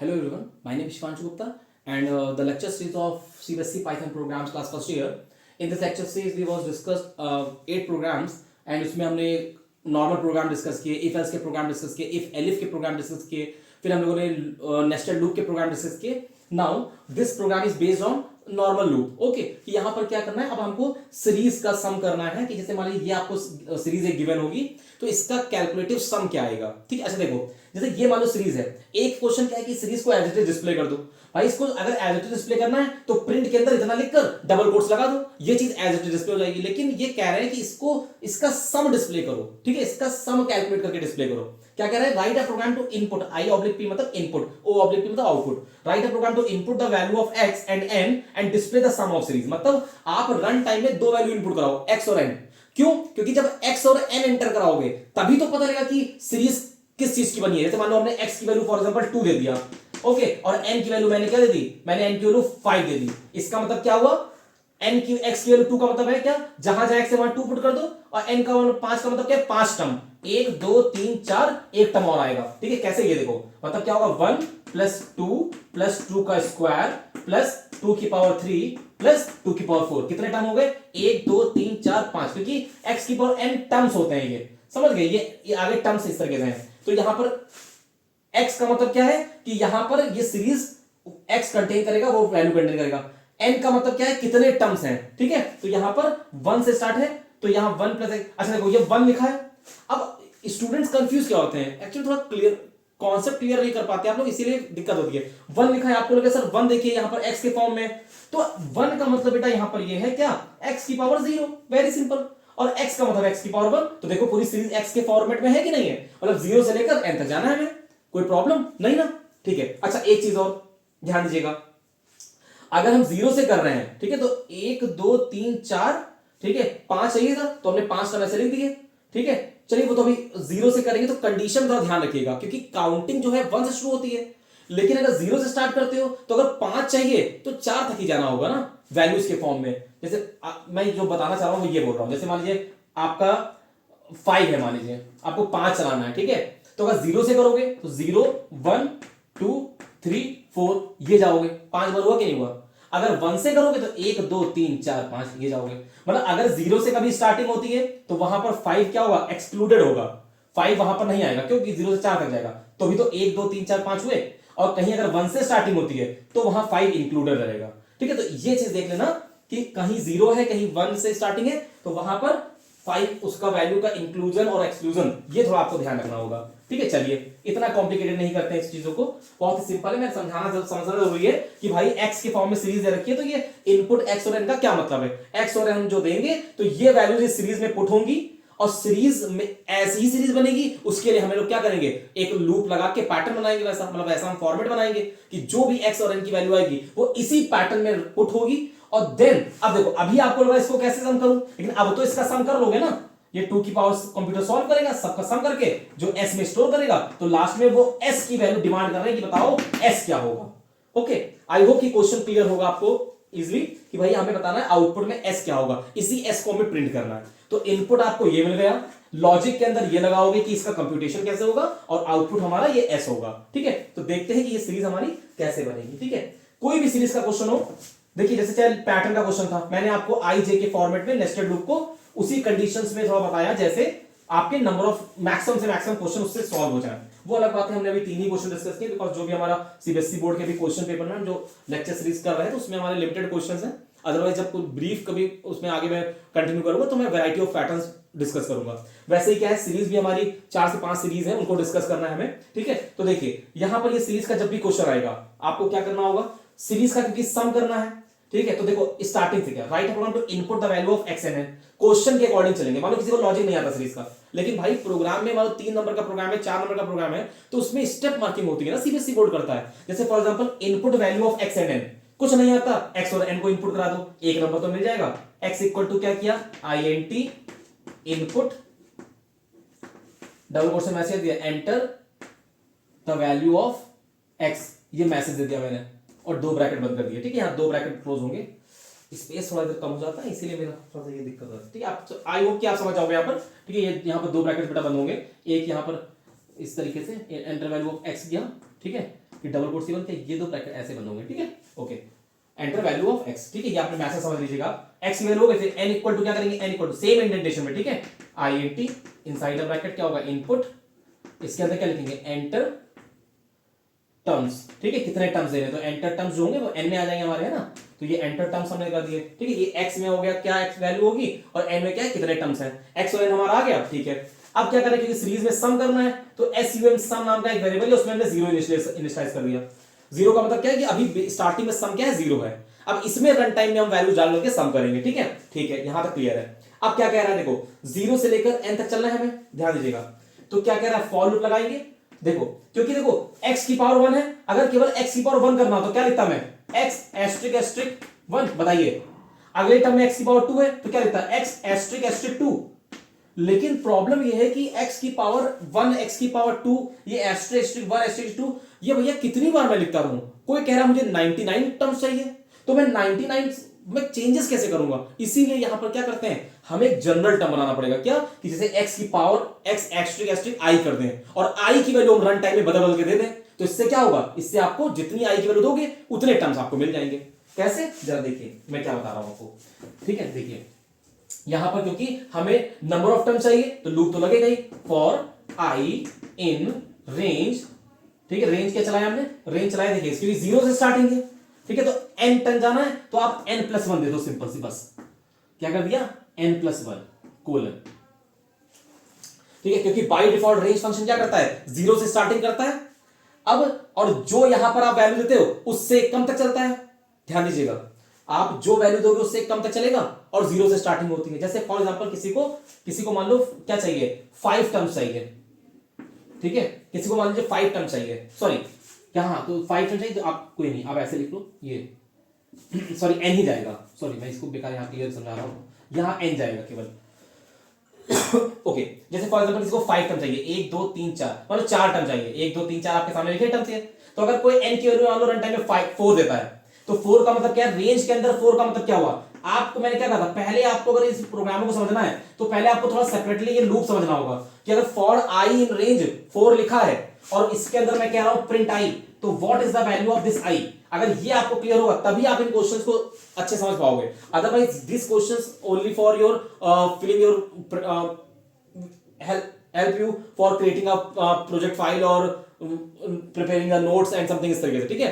Hello everyone, my name is Shivanshu Gupta and the lecture series of CBSE Python programs class first year. In this lecture series we was discussed 8 programs and उसमें हमने normal program discuss किए, if else के program discuss किए, if elif के program discuss किए, फिर हम लोगों ने नेस्टेड लूप के प्रोग्राम डिस्कस किए. Now this program is based on normal loop. Okay, कि यहाँ पर क्या करना है, अब हमको सीरीज का सम करना है. कि जैसे मान लीजिए ये आपको सीरीज एक गिवन होगी तो इसका कैलकुलेटिव सम क्या आएगा. ठीक है, अच्छा देखो, जैसे ये मान लो सीरीज है, एक क्वेश्चन क्या है कि सीरीज को एज इट इज डिस्प्ले कर दो. भाई इसको अगर एज इट इज डिस्प्ले करना है तो प्रिंट के अंदर इतना लिखकर डबल कोट्स लगा दो, ये चीज एज इट इज डिस्प्ले हो जाएगी. लेकिन ये कह रहे हैं कि इसको इसका सम डिस्प्ले करो. ठीक है, इसका सम कैलकुलेट करके डिस्प्ले करो. क्या कह रहा है, write a program to input, I oblique P मतलब इनपुट, ओ ऑब्लिक पी मतलब output. Write a program to input the value of X and N and display the sum of series. मतलब आप run time में दो value input कराओ, X और N. क्यों? क्योंकि जब एक्स और एन एंटर कराओगे तभी तो पता लगेगा कि सीरीज किस चीज की बनी है. जैसे मान लो हमने x की वैल्यू फॉर एग्जांपल 2 दे दिया, ओके, और n की वैल्यू मैंने क्या दे दी, मैंने n की वैल्यू 5 दे दी. इसका मतलब क्या हुआ, n की x की वैल्यू 2 का मतलब है क्या, जहां जहां x है वहां 2 पुट कर दो, और n का 5 का मतलब क्या है, 5 टर्म, 1 2 3 4 एक टर्म और आएगा. ठीक है, कैसे, ये देखो, मतलब क्या होगा, 1 प्लस 2 का स्क्वायर प्लस 2 की पावर 3 प्लस 2 की पावर 4. कितने टर्म हो गए, 1 2 3 4 5, क्योंकि x की पावर n टर्म्स होते हैं. ये समझ गए, ये आगे टर्म्स इस तरीके से हैं. तो यहां पर x का मतलब क्या है कि यहां पर ये सीरीज x कंटेन करेगा, वो वैल्यू कंटेन करेगा. n का मतलब क्या है, कितने टर्म्स हैं. ठीक है, तो यहां पर 1 से स्टार्ट है, तो यहां 1 प्लस x. अच्छा देखो, ये 1 लिखा है. अब स्टूडेंट्स कंफ्यूज क्या होते हैं, एक्चुअली थोड़ा क्लियर कॉन्सेप्ट क्लियर नहीं कर पाते आप लोग, इसीलिए दिक्कत होती है. 1 लिखा है, आपको लगे सर 1 देखिए यहां पर x के फॉर्म में, तो 1 का मतलब बेटा यहां पर ये है क्या, x की पावर 0, वेरी सिंपल. और x का मतलब x की पावर 1, तो देखो पूरी सीरीज x के फॉर्मेट में है कि नहीं है, मतलब 0 से लेकर n तक जाना है हमें, कोई प्रॉब्लम नहीं ना. ठीक है, अच्छा एक चीज और ध्यान दीजिएगा, अगर हम 0 से कर रहे हैं, ठीक है, तो 1 2 3 4, ठीक है, 5 चाहिए था तो हमने 5 टर्म ऐसे लिख दिए. ठीक है, चलिए वो तो अभी 0 से करेंगे तो कंडीशन का ध्यान रखिएगा, क्योंकि काउंटिंग जो है 1 से शुरू होती है. लेकिन अगर 0 से स्टार्ट करते हो तो अगर 5 चाहिए तो 4 तक ही जाना होगा ना, वैल्यूज के फॉर्म में. जैसे मैं जो बताना चाह रहा हूं वो ये बोल रहा हूं, जैसे मान लीजिए आपका 5 है, मान लीजिए आपको 5 चलाना है. ठीक है, तो अगर 0 से करोगे तो 0 1 2 3 4 ये जाओगे, 5 बार हुआ कि नहीं हुआ. अगर 1 से करोगे तो 1 2 3 4 5 ये जाओगे. मतलब अगर 0 से कभी स्टार्टिंग होती है तो वहां पर 5 क्या होगा, एक्सक्लूडेड होगा. 5 वहां पर नहीं आएगा, क्योंकि 0 से 4 तक जाएगा, तो भी तो 1 2 3 4 5 हुए. और कहीं अगर 1 से स्टार्टिंग होती है तो वहां 5 इंक्लूडेड रहेगा. ठीक है, तो ये चीज देख लेना कि कहीं 0 है, कहीं 1 से स्टार्टिंग है, तो वहां पर 5 उसका वैल्यू का इंक्लूजन और एक्सक्लूजन, ये थोड़ा आपको ध्यान रखना होगा. ठीक है, चलिए इतना कॉम्प्लिकेटेड नहीं करते हैं इस चीजों को, बहुत ही सिंपल है. मैं समझना जरूरी है कि भाई x के फॉर्म में सीरीज दे रखी है, तो ये इनपुट x और n का क्या मतलब है, x और n जो देंगे तो ये वैल्यूज इस सीरीज में पुट होंगी, और सीरीज में ऐसी ही सीरीज बनेगी. उसके लिए हम लोग क्या करेंगे, एक लूप लगा के पैटर्न बनाएंगे, वैसा मतलब ऐसा हम फॉर्मेट बनाएंगे कि जो भी x और n की वैल्यू आएगी वो इसी पैटर्न में पुट होगी. और देन अब देखो, अभी आपको लगा इसको कैसे सम करूं, लेकिन अब तो इसका सम कर लोगे ना. ये 2 की पावर कंप्यूटर सॉल्व करेगा, सबका सम करके जो s में स्टोर करेगा, तो लास्ट में वो s की वैल्यू डिमांड कर रहे हैं कि बताओ s क्या होगा. ओके, आई होप कि क्वेश्चन क्लियर होगा आपको इजीली, कि भाई हमें बताना है आउटपुट में s क्या होगा, इसी s को हमें प्रिंट करना है. तो इनपुट आपको ये मिल गया, लॉजिक के अंदर ये लगाओगे कि इसका कंप्यूटेशन कैसे होगा, और आउटपुट हमारा ये s होगा. ठीक है, तो देखते हैं कि ये सीरीज हमारी कैसे बनेगी. ठीक है, कोई भी सीरीज का क्वेश्चन हो, देखिए जैसे चाहे पैटर्न का क्वेश्चन था, मैंने आपको आई जे के फॉर्मेट में नेस्टेड लूप को उसी कंडीशंस में थोड़ा बताया, जैसे आपके नंबर ऑफ मैक्सिमम से मैक्सिमम क्वेश्चन उससे सॉल्व हो जाए. वो अलग बात है, हमने अभी 3 ही क्वेश्चन डिस्कस किए, बिकॉज जो भी हमारा सीबीएसई बोर्ड के भी क्वेश्चन पेपर में हम जो लेक्चर सीरीज कर रहे हैं तो उसमें हमारे लिमिटेड क्वेश्चंस हैं. अदरवाइज जब कोई ब्रीफ कभी उसमें आगे मैं कंटिन्यू करूंगा तो मैं वैरायटी ऑफ पैटर्न्स डिस्कस करूंगा. वैसे ही क्या है, सीरीज भी हमारी 4 से 5 सीरीज है, उनको डिस्कस करना है हमें. ठीक है, तो देखिए यहां पर ये सीरीज का जब भी क्वेश्चन आएगा आपको क्या करना होगा, सीरीज का क्योंकि सम करना है. ठीक है, तो देखो स्टार्टिंग से क्या, write program to input the value of X and N, question के अकॉर्डिंग चलेंगे. मान लो किसी को लॉजिक नहीं आता सीरीज का, लेकिन भाई प्रोग्राम में मान लो 3 नंबर का प्रोग्राम है, 4 नंबर का प्रोग्राम है, तो उसमें स्टेप मार्किंग होती है ना, सीबीएसई बोर्ड करता है. जैसे for example input value of X and N, कुछ नहीं आता, एक्स और एन को इनपुट करा दो, एक नंबर तो मिल जाएगा. एक्स इक्वल टू क्या किया, INT इनपुट, डबल कोट से मैसेज दिया, enter the value of x, ये मैसेज दे दिया मैंने, और 2 ब्रैकेट बंद कर दिए. ठीक है, यहाँ 2 ब्रैकेट क्लोज होंगे, स्पेस थोड़ा इधर कम हो जाता है, इसीलिए मेरा थोड़ा सा ये दिक्कत होता है. ठीक है, आप आई होप कि आप समझ जाओगे यहाँ पर. ठीक है, ये यहाँ पर 2 ब्रैकेट बेटा बंद होंगे, एक यहाँ पर इस तरीके से एंटर वैल्यू ऑफ एक्स दिया. ठीक है, कि डबल कोट सी बनते हैं, ये दो ब्रैकेट ऐसे बंद होंगे, ठीक है। Okay, enter value of x, ठीक है, ये आपने मैसेज समझ लीजिएगा। एक्स की वैल्यू होगी, फिर एन इक्वल टू क्या करेंगे, N equal to same indentation में, ठीक है, I N T inside the bracket क्या होगा, इनपुट, इसके अंदर क्या लिखेंगे, एंटर टर्म्स, ठीक है, कितने टर्म्स दे रहे हैं, तो एंटर टर्म्स जो होंगे वो एन में आ जाएंगे हमारे, है ना, तो ये एंटर टर्म्स हमने कर दिए, ठीक है। ये एक्स में हो गया, क्या एक्स वैल्यू होगी, और एन में क्या है, कितने टर्म्स हैं, एक्स और एन हमारा आ गया, ठीक है। अब क्या करें, क्योंकि सीरीज में सम करना है, तो एसयूएम सम नाम का एक वेरिएबल है, उसमें हमने जीरो इनिशियलाइज कर दिया। जीरो का मतलब क्या है कि अभी स्टार्टिंग में सम क्या है, जीरो है। अब इसमें रन टाइम में हम वैल्यू डाल करके सम करेंगे, ठीक है, ठीक है, यहां तक क्लियर है। अब क्या कह रहा है, देखो जीरो से लेकर एन तक चलना है हमें, ध्यान दीजिएगा। तो क्या कह रहा है, फॉर लूप लगाएंगे, देखो, क्योंकि देखो x की पावर 1 है, अगर केवल x की पावर 1 करना हो तो क्या लिखता मैं, x एस्ट्रिक एस्ट्रिक 1, बताइए। अगले टर्म में x की पावर 2 है तो क्या लिखता है, x एस्ट्रिक एस्ट्रिक 2। लेकिन प्रॉब्लम ये है कि x की पावर 1, x की पावर 2, ये एस्ट्रिक एस्ट्रिक 1 एस्ट्रिक 2, ये भैया कितनी बार मैं लिखता रहूं। कोई कह रहा है मुझे 99 टर्म्स चाहिए, तो मैं 99 में चेंजेस कैसे करूंगा, इसीलिए यहां पर क्या करते हैं, हमें एक जनरल टर्म बनाना पड़ेगा, क्या कि जैसे x की power x asterisk asterisk i कर दें, और i की वैल्यू हम रन टाइम में बदल बदल के दे दें, तो इससे क्या होगा, इससे आपको जितनी i की वैल्यू दोगे उतने टर्म्स आपको मिल जाएंगे। कैसे, जरा देखिए मैं क्या बता रहा हूं आपको, ठीक है। देखिए यहां पर क्योंकि हमें नंबर ऑफ टर्म चाहिए तो लूप तो लगेगा ही, फॉर i इन रेंज, ठीक है, रेंज क्या चलाया हमने, रेंज चलाया, देखिए क्योंकि जीरो से स्टार्टिंग है, ठीक है, तो n टर्न जाना है तो आप n+1 दे दो, सिंपल सी बस, क्या कर दिया, n+1 कोलन, ठीक है, क्योंकि बाय डिफॉल्ट रेंज फंक्शन क्या करता है, जीरो से स्टार्टिंग करता है। अब और जो यहां पर आप वैल्यू देते हो उससे कम तक चलता है, ध्यान दीजिएगा, आप जो वैल्यू दोगे उससे कम तक चलेगा, और जीरो से स्टार्टिंग होती है। जैसे फॉर एग्जांपल किसी को मान लो क्या चाहिए, 5 टर्म्स चाहिए, ठीक है, किसी को मान लीजिए 5 टर्म चाहिए, सॉरी यहां तो 5 टर्म चाहिए, तो आप कोई नहीं, आप ऐसे लिख लो, ये सॉरी एन ही जाएगा, सॉरी मैं इसको बेकार यहां क्लियर समझा रहा हूं, यहां एन जाएगा केवल। ओके, जैसे फॉर एग्जांपल किसी को 5 टर्म चाहिए, 1 2 3 4, मतलब 4 टर्म चाहिए, 1 2 3 4 आपके सामने लिखे टर्म चाहिए, तो अगर कोई एन की वैल्यू मान लो रन टाइम में 4 देता है, तो 4 का मतलब क्या है, रेंज के अंदर 4 का मतलब क्या हुआ, आपको मैंने क्या कहा था, पहले आपको अगर इस प्रोग्राम को समझना है तो पहले आपको थोड़ा सेपरेटली ये लूप समझना होगा, कि अगर फॉर आई इन रेंज 4 लिखा है और इसके अंदर मैं कह रहा हूं प्रिंट आई, तो what is the value of this I, अगर ये आपको क्लियर होगा तभी आप इन क्वेश्चंस को अच्छे समझ पाओगे, otherwise this questions only for your filling your help you for creating a project file or preparing the notes and something इस तरीके से, ठीक है।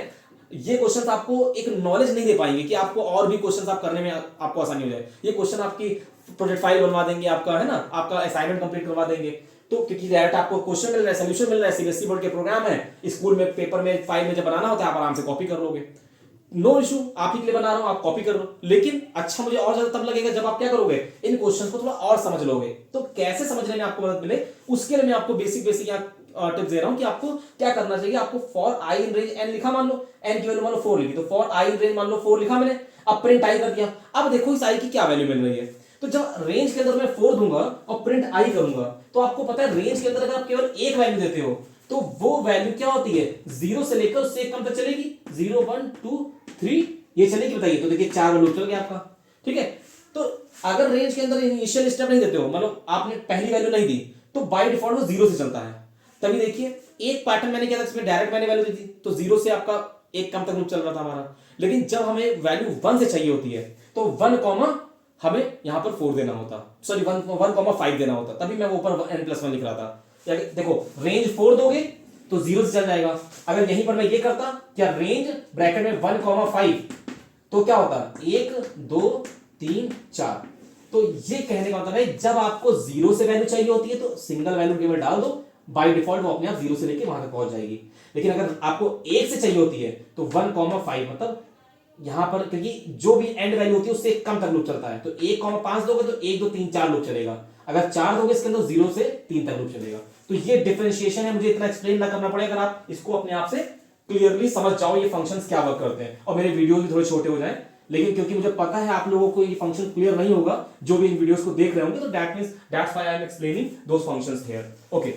ये क्वेश्चंस आपको एक नॉलेज नहीं दे पाएंगे कि आपको और भी क्वेश्चंस आप करने में आपको आसानी हो जाए। ये क्वेश्चन आपकी प्रोजेक्ट फाइल बनवा देंगे, आपका है ना, आपका असाइनमेंट कंप्लीट करवा देंगे, तो क्योंकि डायरेक्ट आपको क्वेश्चन मिल रहा है, सोल्यूशन मिल रहा है, सीबीएसई बोर्ड के प्रोग्राम है, स्कूल में पेपर में फाइल में जब बनाना होता है आप आराम से कॉपी कर लोगे, नो इशू, आप ही के लिए बना रहा हूं, आप कॉपी कर लो। लेकिन अच्छा मुझे और ज्यादा तब लगेगा जब आप क्या करोगे, इन क्वेश्चंस को थोड़ा और समझ लोगे। तो कैसे समझने में आपको मदद मिले, उसके लिए मैं आपको बेसिक यहाँ टिप्स दे रहा हूं कि आपको क्या करना चाहिए। आपको for I in range N लिखा, मान लो एन की वैल्यू मान लो 4 लिखी, तो फॉर आई इन रेंज मान लो 4 लिखा मैंने, अब प्रिंट आई कर दिया। अब देखो इस आई की क्या वैल्यू मिल रही है, तो जब रेंज के अंदर मैं 4 दूंगा और प्रिंट आई करूंगा, तो आपको पता है रेंज के अंदर अगर आप केवल एक वैल्यू देते हो तो वो वैल्यू क्या होती है, 0 से लेकर उससे कम तक चलेगी, 0 1 2 3 ये चलेगी, बताइए। तो देखिए 4 वैल्यू चल गया आपका, ठीक है। तो अगर रेंज के अंदर इनिशियल स्टेप नहीं देते हो, मतलब आपने पहली वैल्यू नहीं दी, तो बाय डिफॉल्ट वो 0 से चलता है। तभी देखिए एक पैटर्न मैंने किया था, इसमें डायरेक्ट मैंने वैल्यू दी थी, तो 0 से आपका एक कम तक लूप चल रहा था हमारा। लेकिन जब हमें वैल्यू 1 से चाहिए होती है तो 1 कॉमा हमें यहां पर 4 देना होता, सॉरी 1,5 देना होता, तभी मैं ऊपर n+1 लिख रहा था। देखो रेंज 4 दोगे तो 0 से चल जाएगा। अगर यहीं पर मैं ये करता क्या, रेंज ब्रैकेट में 1,5 तो क्या होता, 1 2 3 4। तो ये कहने का मतलब है जब आपको 0 से वैल्यू चाहिए होती है तो सिंगल वैल्यू केवल डाल दो, बाय डिफॉल्ट वो अपने आप 0 से लेके वहां तक पहुंच जाएगी। लेकिन अगर आपको 1 से चाहिए होती है तो 1,5 मतलब यहां पर, क्योंकि जो भी एंड वैल्यू होती है उससे कम तक लूप चलता है, तो 1,5 दोगे तो 1 2 3 4 लूप चलेगा। अगर 4 दोगे इसके अंदर 0 से 3 तक लूप चलेगा। तो ये डिफरेंशिएशन है, मुझे इतना एक्सप्लेन ना करना पड़ेगा, अगर आप इसको अपने आप से क्लियरली समझ जाओ ये फंक्शंस क्या वर्क करते हैं, और मेरे वीडियोस भी थोड़े छोटे हो जाए। लेकिन क्योंकि मुझे पता है आप लोगों को ये फंक्शन क्लियर नहीं होगा जो भी इन वीडियोस को देख रहे होंगे, तो that's why I am explaining those functions here. Okay,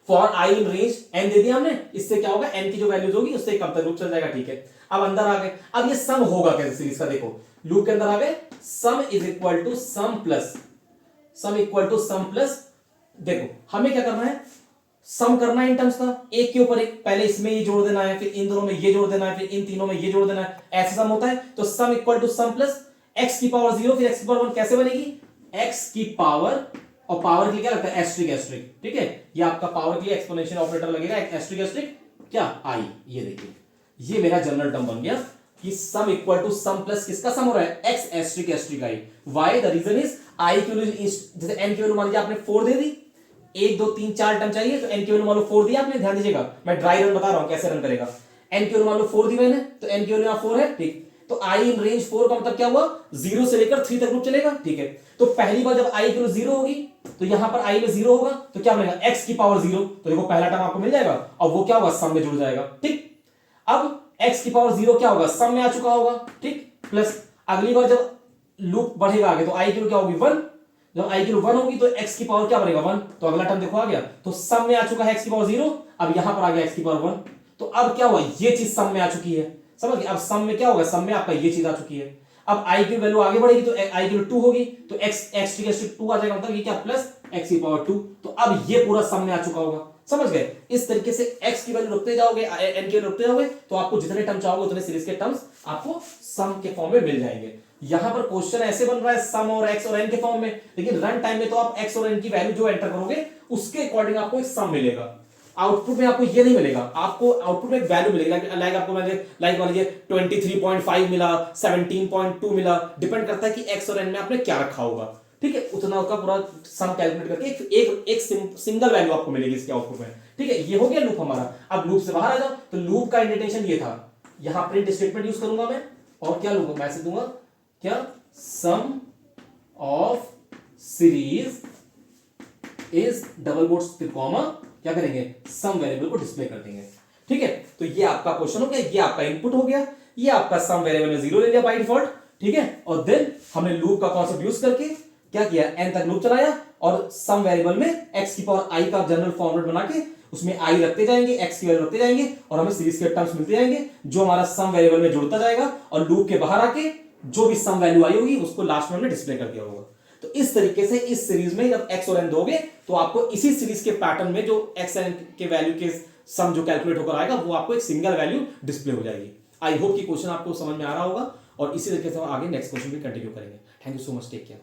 for I in range n दे दिया हमने, इससे क्या होगा, एन की जो वैल्यूज होगी उससे कम तक लूप चल जाएगा, ठीक है। अब अंदर आ गए, अब ये सम होगा कैसे सीरीज का, देखो लूप के अंदर आ गए, sum is equal to sum plus, sum equal to sum plus, देखो हमें क्या करना है, सम करना है इन टर्म्स का, एक के ऊपर एक, पहले इसमें ये जोड़ देना है, फिर इन दोनों में ये जोड़ देना है, फिर इन तीनों में ये जोड़ देना है, ऐसा सम होता है। तो sum equal to sum plus X की पावर 0 फिर एक्स की पावर 1 कैसे बनेगी, एक्स की पावर, और पावर के लिए क्या लगता है एस्ट्रिक एस्ट्रिक, ठीक है, ये आपका पावर के लिए एक्सपोनेंशियल ऑपरेटर लगेगा, एस्ट्रिक एस्ट्रिक क्या आई, ये देखिए ये मेरा जनरल टर्म बन गया कि sum equal to sum plus किसका सम हो रहा है, X asterisk asterisk I. Why, the reason is I की वैल्यू, जैसे एन की वैल्यू मान लीजिए आपने 4 दे दी, 1 2 3 4 टर्म चाहिए, तो एन की वैल्यू मान लो 4 दिया आपने, ध्यान दीजिएगा मैं ड्राई रन बता रहा हूं कैसे रन करेगा। एन की वैल्यू मान लो 4 दी मैंने, तो एन की वैल्यू 4 है, ठीक। तो आई इन रेंज 4 का मतलब क्या हुआ, 0 से लेकर 3 तक लूप चलेगा, ठीक है। तो पहली बार जब आई की वैल्यू 0 होगी, तो यहां पर आई में 0 होगा, तो क्या बनेगा एक्स की पावर 0, तो देखो पहला टर्म आपको मिल जाएगा, और वो क्या होगा सम में जुड़ जाएगा, ठीक। अब x की पावर 0 क्या होगा, सम में आ चुका होगा, ठीक, प्लस अगली बार जब लूप बढ़ेगा आगे तो i की वैल्यू क्या होगी 1, जब i की वैल्यू 1 होगी तो x की पावर क्या बनेगा 1, तो अगला टर्म देखो आ गया, तो सम में आ चुका है x की पावर 0, अब यहां पर आ गया x की पावर 1, तो अब क्या हुआ, ये चीज सम में आ चुकी है, समझ गए। अब सम में क्या होगा, सम में आपका ये चीज आ चुकी है। अब i की वैल्यू आगे बढ़ेगी तो i की वैल्यू 2 होगी, तो x 2 आ जाएगा, मतलब ये क्या प्लस x की पावर 2, तो अब ये पूरा सम में आ चुका होगा, समझ गए। इस तरीके से x की वैल्यू रखते जाओगे, n की वैल्यू रखते जाओगे, तो आपको जितने टर्म चाहोगे उतने सीरीज के टर्म्स आपको सम के फॉर्म में मिल जाएंगे। यहां पर क्वेश्चन ऐसे बन रहा है सम और x और n के फॉर्म में, लेकिन रन टाइम में तो आप x और n की वैल्यू जो एंटर करोगे उसके अकॉर्डिंग आपको एक सम मिलेगा। आउटपुट में आपको ये नहीं मिलेगा, आपको आउटपुट में एक वैल्यू मिलेगी, लाइक आपको लाइक मान लीजिए 23.5 मिला, 17.2 मिला, डिपेंड करता है कि x और n में आपने क्या रखा होगा, ठीक है। उतना का पूरा सम कैलकुलेट करके एक सिंगल वैल्यू आपको मिलेगी इसके आउटपुट में, ठीक है। ये हो गया लूप हमारा। अब लूप से बाहर आ जाओ, तो लूप का इंडेंटेशन ये था, यहां प्रिंट स्टेटमेंट यूज करूंगा मैं, और क्या लूंगा, मैसेज दूंगा क्या, sum of series is double quotes फिर कॉमा, क्या करेंगे, सम वेरिएबल को डिस्प्ले कर देंगे, ठीक है। तो ये आपका क्वेश्चन हो गया, ये आपका इनपुट हो गया, ये आपका सम वेरिएबल में 0 ले लिया बाय डिफॉल्ट, ठीक है। और देन हमने लूप का कॉन्सेप्ट यूज करके क्या किया, n तक लूप चलाया, और सम वेरिएबल में x की पावर i का जनरल फॉर्मेट बना के उसमें i रखते जाएंगे, x की वैल्यू रखते जाएंगे, और हमें सीरीज के टर्म्स मिलते जाएंगे, जो हमारा सम वेरिएबल में जुड़ता जाएगा, और लूप के बाहर आके जो भी सम वैल्यू आई होगी उसको लास्ट में हमने डिस्प्ले कर दिया होगा। तो इस तरीके से इस सीरीज में जब x और n दोगे तो आपको इसी सीरीज के पैटर्न में जो x और n के वैल्यू के सम जो कैलकुलेट होकर आएगा वो आपको एक सिंगल वैल्यू डिस्प्ले हो जाएगी। आई होप कि क्वेश्चन आपको समझ में आ रहा होगा, और इसी तरीके से हम आगे नेक्स्ट क्वेश्चन भी कंटिन्यू करेंगे। Thank you so much, take care.